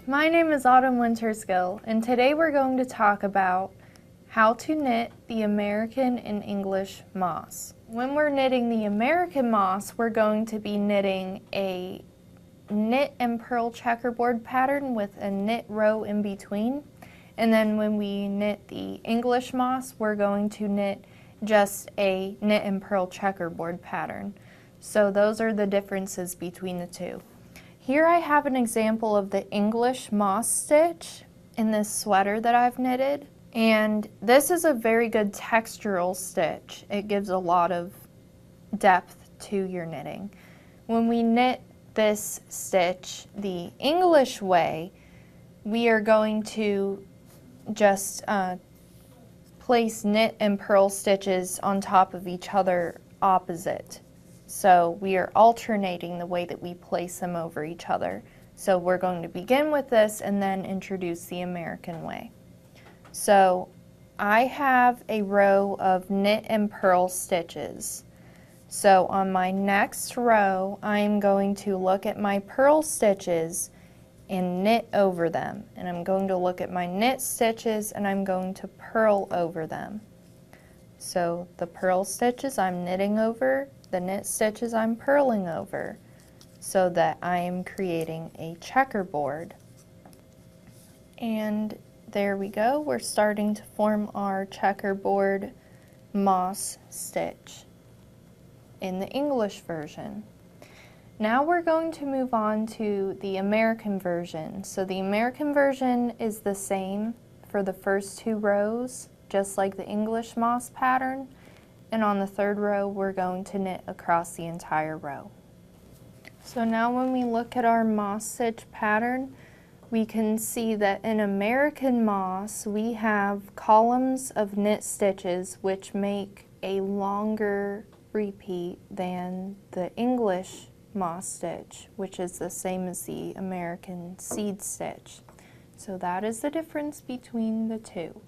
My name is Autumn Winterskill, and today we're going to talk about how to knit the American and English moss. When we're knitting the American moss, we're going to be knitting a knit and purl checkerboard pattern with a knit row in between. And then when we knit the English moss, we're going to knit just a knit and purl checkerboard pattern. So those are the differences between the two. Here I have an example of the English moss stitch in this sweater that I've knitted. And this is a very good textural stitch. It gives a lot of depth to your knitting. When we knit this stitch the English way, we are going to just place knit and purl stitches on top of each other opposite. So we are alternating the way that we place them over each other. So we're going to begin with this and then introduce the American way. So I have a row of knit and purl stitches. So on my next row, I'm going to look at my purl stitches and knit over them. And I'm going to look at my knit stitches and I'm going to purl over them. So the purl stitches I'm knitting over, the knit stitches I'm purling over, so that I am creating a checkerboard. And there we go, we're starting to form our checkerboard moss stitch in the English version. Now we're going to move on to the American version. So the American version is the same for the first two rows, just like the English moss pattern. And on the third row, we're going to knit across the entire row. So now when we look at our moss stitch pattern, we can see that in American moss, we have columns of knit stitches which make a longer repeat than the English moss stitch, which is the same as the American seed stitch. So that is the difference between the two.